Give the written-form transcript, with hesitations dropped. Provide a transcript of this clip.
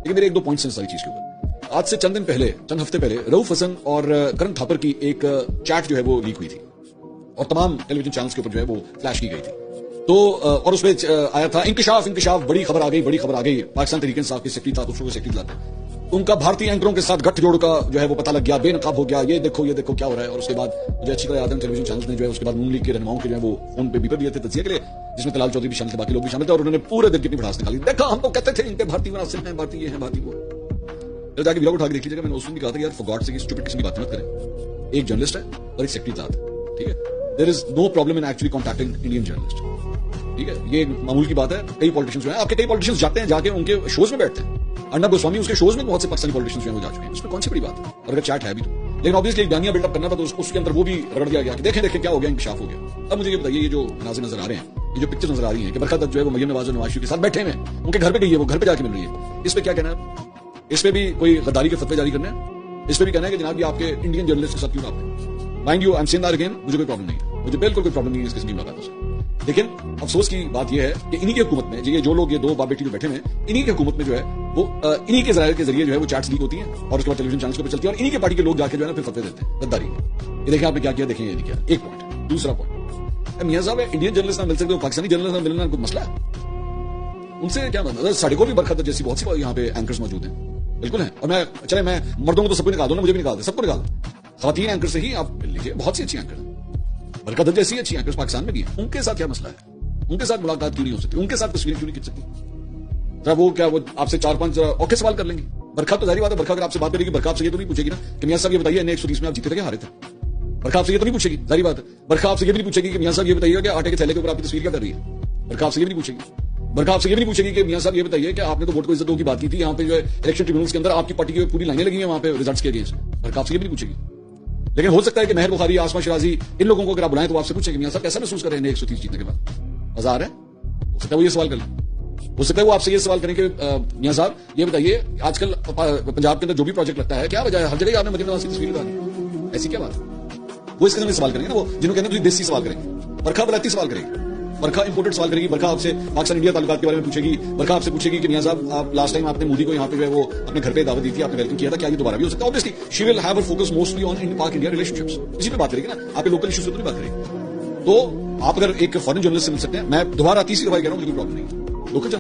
लेकिन मेरे एक दो पॉइंट्स हैं सारी चीज के ऊपर। आज से चंद दिन पहले, चंद हफ्ते पहले रऊफ हसन और करण थापर की एक चैट जो है वो लीक हुई थी और तमाम टेलीविजन चैनल्स के ऊपर जो है वो फ्लैश की गई थी। तो और उसमें आया था इंकशाफ, बड़ी खबर आ गई, पाकिस्तान तहरीक इंसाफ के सेक्रेटरी था, दूसरों को सेक्रेटरी लाते उनका भारतीय एंकरों के साथ गठजोड़ का जो है वो पता लग गया, बेनकाब हो गया, ये देखो क्या हो रहा है। और उसके बाद मुझे अच्छी तरह याद है टेलीविजन चैनल्स ने जो है उसके बाद नून लीग के रहनुमाओं के जो है वो फोन पे बीपर दिए थे तजिया के लिए, जिसमें तलाल चौधरी भी शामिल थे, बाकी लोग भी शामिल थे, और उन्होंने पूरे दिन की अपनी भड़ास निकाली। देखा हम तो कहते थे इनके भारतीय विरासत हैं, भारतीय हैं, भारतीय वो। जाके व्लॉग उठा के देख लीजिएगा, मैंने उस दिन भी कहा था यार फॉर गॉड से स्टूपिड किस्म की बात मत करें। एक जर्नलिस्ट है और एक सेक्रेटरी साथ है, ठीक है। There is no problem in actually contacting Indian journalist, ठीक है। ये मामूल की बात है। कई पॉलिटिशियंस जो है, आपके कई पॉलिटिशियंस जाते हैं, जाके उनके शोज में बैठते हैं। अर्नब गोस्वामी उसके शोज में बहुत से पाकिस्तानी पॉलिटिशियंस जो है वो जा चुके हैं, इसमें कौन सी बड़ी बात है। और अगर चैट है भी तो, लेकिन ऑब्वियसली एक बयानिया बिल्डअप करना था, तो उसके अंदर वो भी रगड़ दिया गया कि देखें क्या हो गया, इंकशाफ हो गया। अब मुझे ये बताइए, ये जो मनाज़िर नजर आ रहे हैं, ये जो पिक्चर नजर आ रही है कि बरखा दत्त जो है वो मरियम नवाज और नवाज शरीफ के साथ बैठे हुए हैं, उनके घर पे गई है, वो घर पे जाके मिल रही है, इस पे क्या कहना है? इस पे भी कोई गद्दारी के फतवे जारी करने हैं? इस पे भी कहना है कि जनाब ये आपके इंडियन जर्नलिस्ट के साथ क्यों आपने? Mind you, I am saying that again, मुझे कोई प्रॉब्लम नहीं है, मुझे बिल्कुल कोई प्रॉब्लम नहीं है इस किस्म की मुलाकातों से। लेकिन अफसोस की बात यह है कि इन्हीं की हुकूमत में जो लोग ये दो बाप बेटी जो बैठे हैं, इन्हीं की हुकूमत में जो है वो इन्हीं के जराये के जरिए जो है वो चैट्स लीक होती हैं और उसके बाद टेलीविजन चैनल्स पे चलती है और इन्हीं के पार्टी के लोग जाके जो है ना फिर फतवे देते हैं गद्दारी। ये देखिए आपने क्या किया, देखिए ये नहीं किया। एक पॉइंट। दूसरा पॉइंट, मियां साहब इंडियन जर्नलिस्ट ना मिल सकते, पाकिस्तानी जर्नलिस्ट ना मिलना कोई मसला है? उनसे क्या मतलब? सड़कों भी बरखत जैसी बहुत सी यहाँ पे एंकर्स मौजूद हैं, बिल्कुल है। और मैं मर्दों को तो सबको निकाल दो ना, मुझे भी निकाल दे, सबको निकाल दो। खवातीन एंकर से ही आप मिल लीजिए, बहुत सी अच्छी एंकर, बरकत जैसी अच्छी एंकर्स पाकिस्तान में भी है। उनके साथ क्या मसला है? उनके साथ मुलाकात क्यों नहीं हो सकती? उनके साथ तस्वीरें क्यों नहीं खींच सकती? वो क्या वो आपसे 4-5 औखे सवाल कर लेंगे? बरखा तो जारी बात है, बरखा अगर आपसे बात करेगी, बरखा आपसे ये तो नहीं पूछेगी ना कि मियां साहब ये बताइए 130 में आप जीते थे क्या हारे थे? बरखा आपसे ये तो नहीं पूछेगी, जारी बात है। बरखा आपसे ये भी नहीं पूछेगी कि मियां साहब ये बताइए कि आटे के थैले के ऊपर आपकी तस्वीर क्या कर रही है? बरखा आपसे ये भी नहीं पूछेगी। बरखा आपसे ये भी नहीं पूछेगी कि मियां साहब ये बताइए कि आपने तो वोट को इज्जत दो की बात की थी, यहाँ पे जो है इलेक्शन ट्रिब्यूनल्स के अंदर आपकी पार्टी की पूरी लाइनें लगी हैं वहां पे रिजल्ट्स के अगेंस्ट। बरखा आपसे ये भी नहीं पूछेगी। लेकिन हो सकता है कि मेहर बुखारी, आसमा शराजी, इन लोगों को अगर आप बुलाएं तो आपसे पूछेंगे मियां साहब कैसा महसूस कर रहे हैं 130 जीतने के बाद? मजा आ रहा है? हो सकता है वो ये सवाल करें, हो सकता है वो आपसे ये सवाल करें कि मियां साहब ये बताइए आजकल पंजाब के अंदर जो भी प्रोजेक्ट लगता है क्या वजह है, हर जगह आपने मरियम नवाज की तस्वीर लगानी, ऐसी क्या बात है? वो इस किस्म के सवाल करेंगे ना, वो जिन्होंने कहते हैं देसी सवाल करेंगे। बरखा वलायती सवाल करेगी, बरखा इंपोर्टेड सवाल करेगी, बरखा आपसे पाकिस्तान इंडिया ताल्लुकात के बारे में पूछेगी, बरखा आपसे पूछेगी कि मियां साहब आप लास्ट टाइम आपने मोदी को यहाँ पे जो है वो अपने घर पे दावत दी थी, आपने वेलकम किया था, क्या ये दोबारा भी हो सकता है? Obviously she will have her focus mostly on पाक इंडिया रिलेशनशिप्स, इसी पे बात करेगी ना, आपके लोकल इश्यूज पे तो नहीं बात करेगी। तो आप अगर एक फॉरेन जर्नलिस्ट से मिल सकते हैं, मैं दोबारा तीसरी दफा कह रहा हूँ, मुझे कोई प्रॉब्लम नहीं है। लोकल